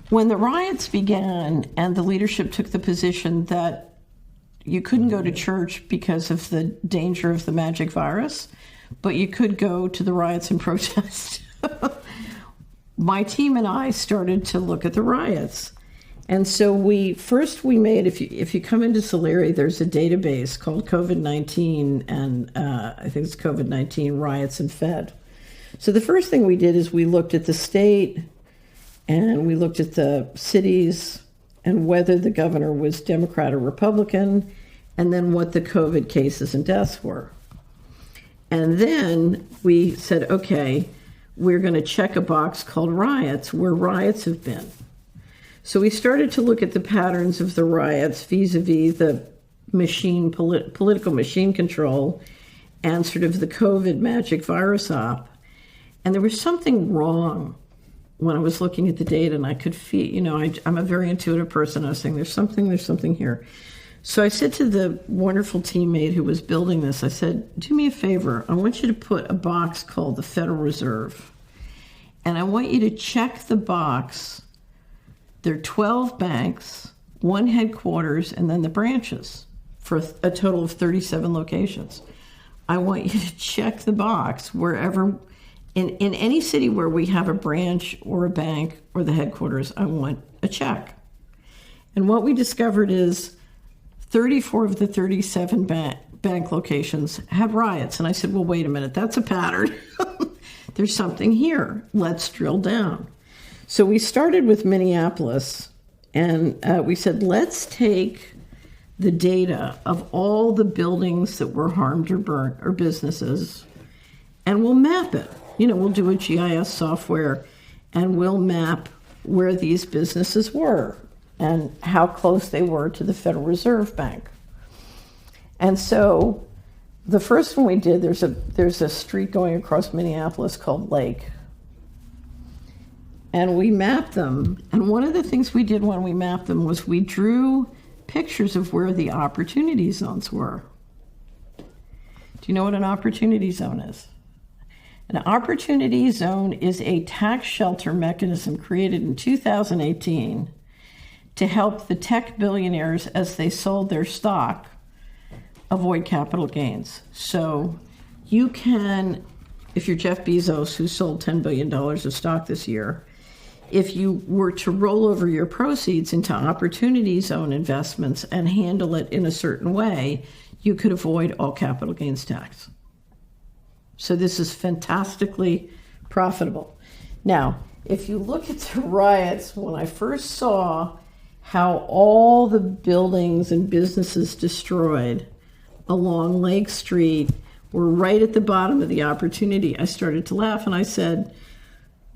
When the riots began and the leadership took the position that you couldn't go to church because of the danger of the magic virus, but you could go to the riots and protest, my team and I started to look at the riots. And so we made, if you come into Solari, there's a database called COVID-19, and I think it's COVID-19 riots and Fed. So the first thing we did is we looked at the state, and we looked at the cities and whether the governor was Democrat or Republican, and then what the COVID cases and deaths were. And then we said, okay, we're going to check a box called riots, where riots have been. So we started to look at the patterns of the riots vis-a-vis the political machine control and sort of the COVID magic virus op. And there was something wrong when I was looking at the data, and I could feel, I'm a very intuitive person. I was saying, there's something here. So I said to the wonderful teammate who was building this, I said, do me a favor. I want you to put a box called the Federal Reserve. And I want you to check the box. There are 12 banks, one headquarters, and then the branches for a total of 37 locations. I want you to check the box wherever, in any city where we have a branch or a bank or the headquarters, I want a check. And what we discovered is 34 of the 37 bank locations had riots. And I said, well, wait a minute, that's a pattern. There's something here. Let's drill down. So we started with Minneapolis, and we said, let's take the data of all the buildings that were harmed or burnt or businesses, and we'll map it. We'll do a GIS software, and we'll map where these businesses were and how close they were to the Federal Reserve Bank. And so the first one we did, there's a street going across Minneapolis called Lake. And we mapped them. And one of the things we did when we mapped them was we drew pictures of where the opportunity zones were. Do you know what an opportunity zone is? An opportunity zone is a tax shelter mechanism created in 2018 to help the tech billionaires, as they sold their stock, avoid capital gains. So you can, if you're Jeff Bezos, who sold $10 billion of stock this year, if you were to roll over your proceeds into opportunity zone investments and handle it in a certain way, you could avoid all capital gains tax. So this is fantastically profitable. Now, if you look at the riots, when I first saw how all the buildings and businesses destroyed along Lake Street were right at the bottom of the opportunity, I started to laugh, and I said,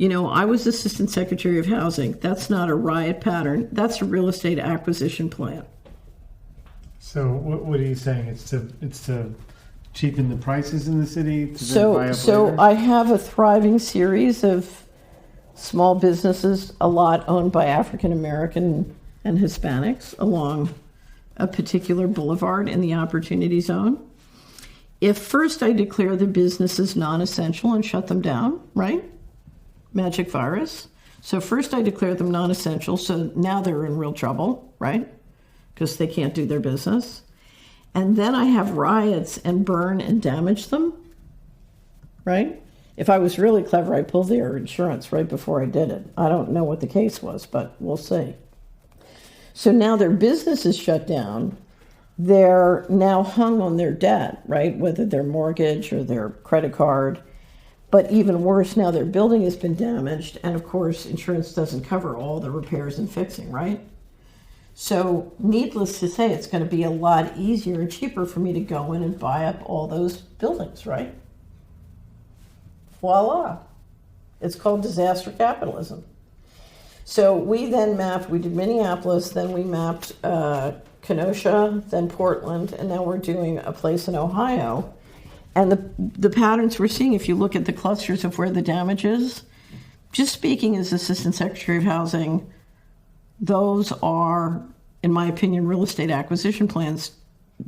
I was Assistant Secretary of Housing. That's not a riot pattern. That's a real estate acquisition plan. So what are you saying? It's to cheapen the prices in the city? So I have a thriving series of small businesses, a lot owned by African American and Hispanics along a particular boulevard in the Opportunity Zone. If first I declare the businesses non-essential and shut them down, right? Magic virus. So first I declare them non-essential, so now they're in real trouble, right? Because they can't do their business. And then I have riots and burn and damage them, right? If I was really clever, I'd pull their insurance right before I did it. I don't know what the case was, but we'll see. So now their business is shut down. They're now hung on their debt, right? Whether their mortgage or their credit card. But even worse, now their building has been damaged. And of course, insurance doesn't cover all the repairs and fixing, right? So needless to say, it's going to be a lot easier and cheaper for me to go in and buy up all those buildings, right? Voila. It's called disaster capitalism. So we then we did Minneapolis, then we mapped Kenosha, then Portland, and now we're doing a place in Ohio. And the patterns we're seeing, if you look at the clusters of where the damage is, just speaking as Assistant Secretary of Housing, those are, in my opinion, real estate acquisition plans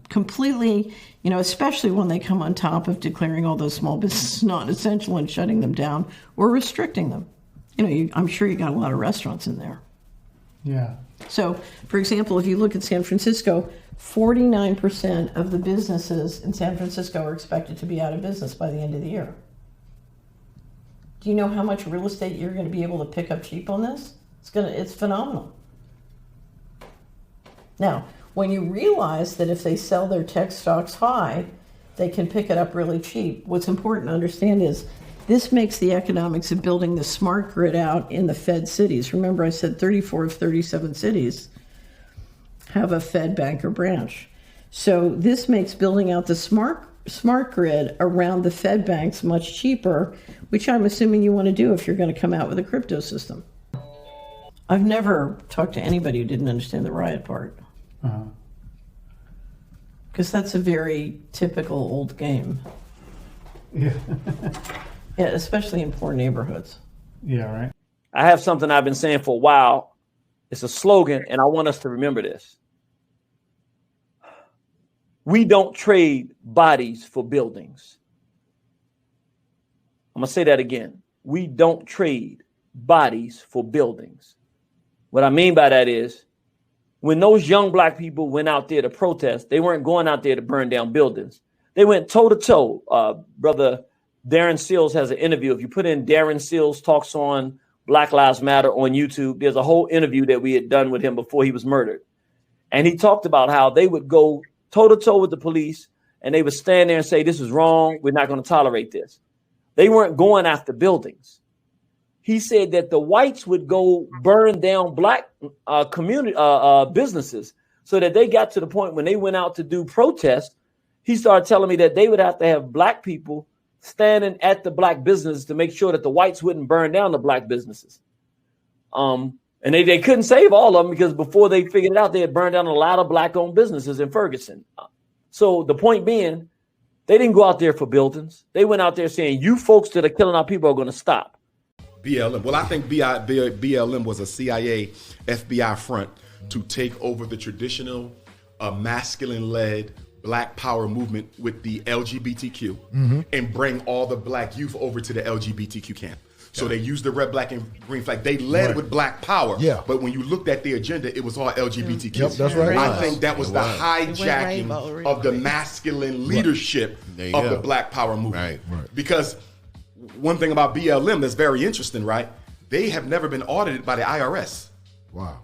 completely, especially when they come on top of declaring all those small businesses non-essential and shutting them down or restricting them. I'm sure you got a lot of restaurants in there. Yeah. So, for example, if you look at San Francisco, 49% of the businesses in San Francisco are expected to be out of business by the end of the year. Do you know how much real estate you're going to be able to pick up cheap on this? It's phenomenal. Now, when you realize that if they sell their tech stocks high, they can pick it up really cheap, what's important to understand is this makes the economics of building the smart grid out in the Fed cities. Remember, I said 34 of 37 cities have a Fed bank or branch. So this makes building out the smart grid around the Fed banks much cheaper, which I'm assuming you want to do if you're going to come out with a crypto system. I've never talked to anybody who didn't understand the riot part. Because that's a very typical old game. Yeah. Yeah, especially in poor neighborhoods. Yeah, right. I have something I've been saying for a while. It's a slogan, and I want us to remember this. We don't trade bodies for buildings. I'm going to say that again. We don't trade bodies for buildings. What I mean by that is when those young black people went out there to protest, they weren't going out there to burn down buildings. They went toe to toe. Brother Darren Seals has an interview. If you put in Darren Seals talks on Black Lives Matter on YouTube, there's a whole interview that we had done with him before he was murdered. And he talked about how they would go toe to toe with the police and they would stand there and say, this is wrong. We're not going to tolerate this. They weren't going after buildings. He said that the whites would go burn down black community businesses so that they got to the point when they went out to do protests. He started telling me that they would have to have black people standing at the black businesses to make sure that the whites wouldn't burn down the black businesses. And they couldn't save all of them because before they figured it out, they had burned down a lot of black-owned businesses in Ferguson. So the point being, they didn't go out there for buildings. They went out there saying, you folks that are killing our people are going to stop. BLM. Well, I think BLM was a CIA, FBI front to take over the traditional masculine-led Black power movement with the LGBTQ and bring all the black youth over to the LGBTQ camp. So they used the red, black, and green flag. They led with black power. Yeah. But when you looked at the agenda, it was all LGBTQ. Yep, that's right. I think that was the hijacking of the masculine leadership of the black power movement. Right. Because one thing about BLM that's very interesting, right? They have never been audited by the IRS. Wow.